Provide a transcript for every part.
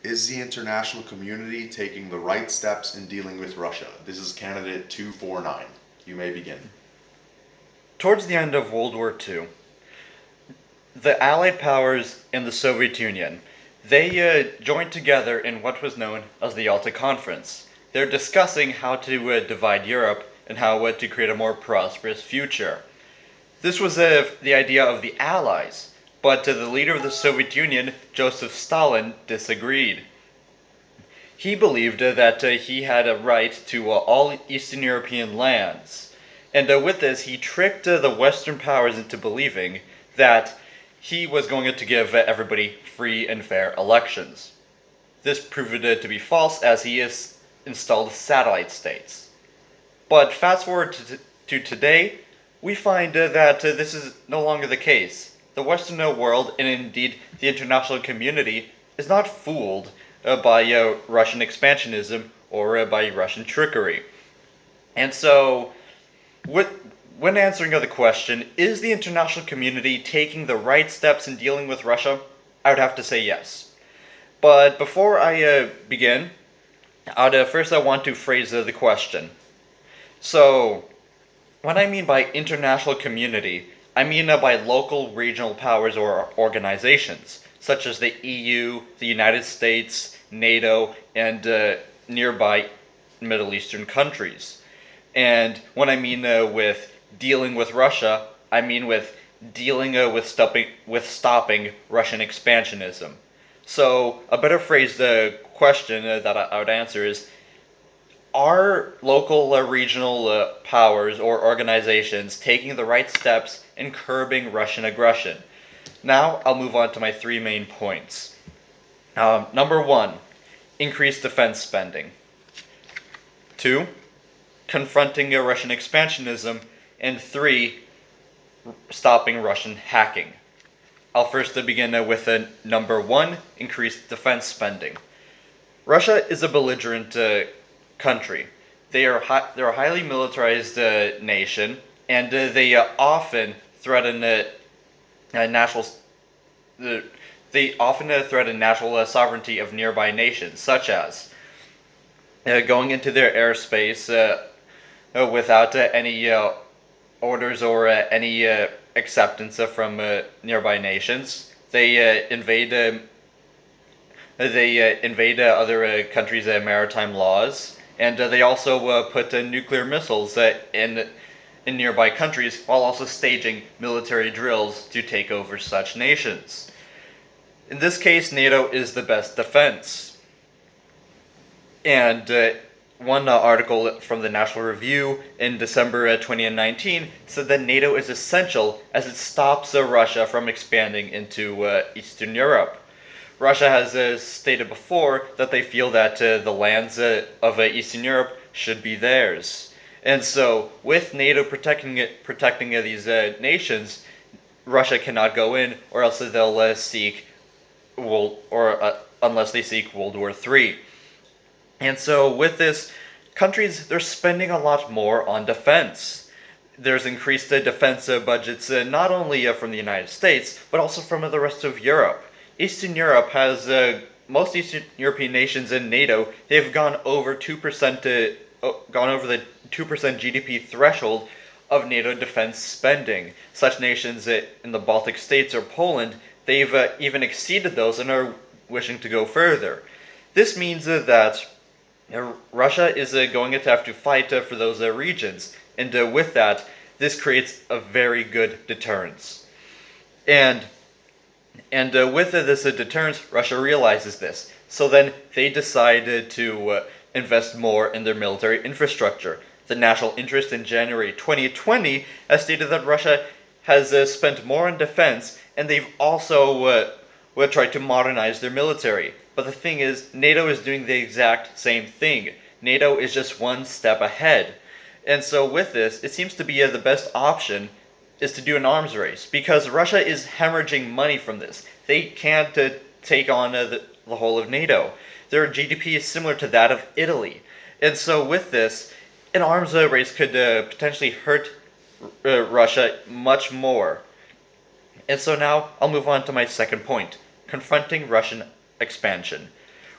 Is the international community taking the right steps in dealing with Russia? This is candidate 249. You may begin. Towards the end of World War II, the Allied powers and the Soviet Union, they joined together in what was known as the Yalta Conference. They're discussing how to divide Europe and how to create a more prosperous future. This was the idea of the Allies, but the leader of the Soviet Union, Joseph Stalin, disagreed. He believed that he had a right to all Eastern European lands. And with this, he tricked the Western powers into believing that he was going to give everybody free and fair elections. This proved to be false as he is installed satellite states. But fast forward to today, we find that this is no longer the case. The Western world, and indeed the international community, is not fooled by Russian expansionism or by Russian trickery. And so, when answering the question, is the international community taking the right steps in dealing with Russia? I would have to say yes. But before I begin, first I want to phrase the question. So, what I mean by international community, I mean by local regional powers or organizations, such as the EU, the United States, NATO, and nearby Middle Eastern countries. And when I mean with dealing with Russia, I mean with dealing with stopping Russian expansionism. So a better phrased question that I would answer is: are local regional powers or organizations taking the right steps in curbing Russian aggression? Now I'll move on to my three main points. Number one, increased defense spending. Two, confronting Russian expansionism. And three, stopping Russian hacking. I'll first begin with number one, increased defense spending. Russia is a belligerent country. They're a highly militarized nation, and they often threaten national. They often threaten national sovereignty of nearby nations, such as going into their airspace without any orders or any acceptance from nearby nations. They invade other countries' maritime laws, and they also put nuclear missiles in nearby countries, while also staging military drills to take over such nations. In this case, NATO is the best defense. And one article from the National Review in December 2019 said that NATO is essential as it stops Russia from expanding into Eastern Europe. Russia has stated before that they feel that the lands of Eastern Europe should be theirs. And so, with NATO protecting these nations, Russia cannot go in, or else they'll seek unless they seek World War III. And so, with this, countries they're spending a lot more on defense. There's increased defense budgets not only from the United States, but also from the rest of Europe. Eastern Europe has most Eastern European nations in NATO. They've gone over 2%, gone over the 2% GDP threshold of NATO defense spending. Such nations in the Baltic states or Poland, they've even exceeded those and are wishing to go further. This means that Russia is going to have to fight for those regions, and with that, this creates a very good deterrence. And with this deterrence, Russia realizes this. So then they decided to invest more in their military infrastructure. The national interest in January 2020 has stated that Russia has spent more on defense, and they've also tried to modernize their military. But the thing is, NATO is doing the exact same thing. NATO is just one step ahead. And so with this, it seems to be the best option is to do an arms race, because Russia is hemorrhaging money from this. They can't take on the whole of NATO. Their GDP is similar to that of Italy. And so with this, an arms race could potentially hurt Russia much more. And so now I'll move on to my second point, confronting Russian expansion.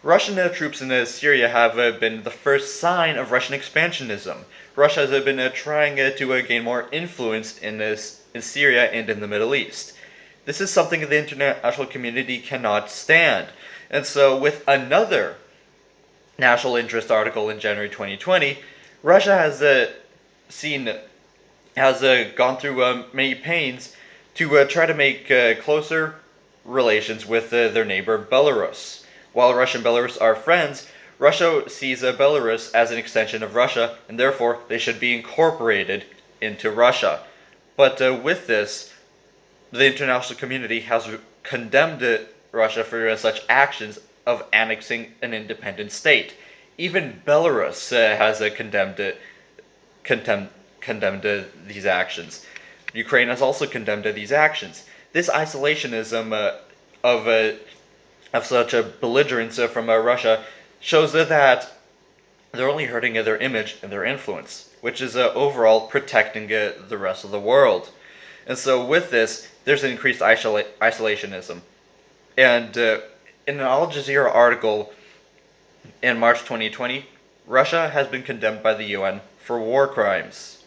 Russian troops in Syria have been the first sign of Russian expansionism. Russia has been trying to gain more influence in Syria and in the Middle East. This is something the international community cannot stand. And so, with another national interest article in January 2020, Russia has gone through many pains to try to make closer relations with their neighbor Belarus. While Russia and Belarus are friends, Russia sees Belarus as an extension of Russia, and therefore they should be incorporated into Russia. But with this, the international community has condemned Russia for such actions of annexing an independent state. Even Belarus has condemned these actions. Ukraine has also condemned these actions. This isolationism of such a belligerence from Russia shows that they're only hurting their image and their influence, which is overall protecting the rest of the world. And so with this, there's an increased isolationism. And in an Al Jazeera article in March 2020, Russia has been condemned by the UN for war crimes.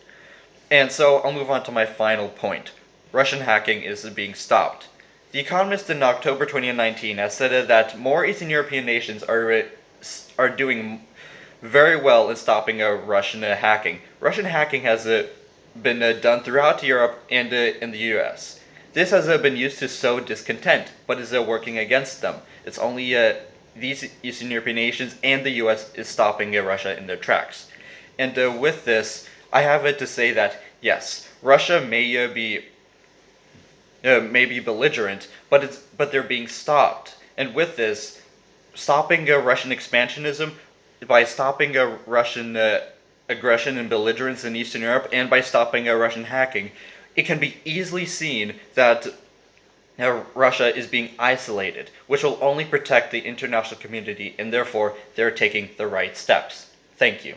And so I'll move on to my final point. Russian hacking is being stopped. The Economist in October 2019 has said that more Eastern European nations are doing very well in stopping Russian hacking. Russian hacking has been done throughout Europe and in the US. This has been used to sow discontent, but is working against them. It's only these Eastern European nations and the US is stopping Russia in their tracks. And with this, I have it to say that yes, Russia may be belligerent, but they're being stopped. And with this, stopping Russian expansionism by stopping Russian aggression and belligerence in Eastern Europe, and by stopping Russian hacking, it can be easily seen that Russia is being isolated, which will only protect the international community, and therefore they're taking the right steps. Thank you.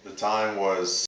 The time was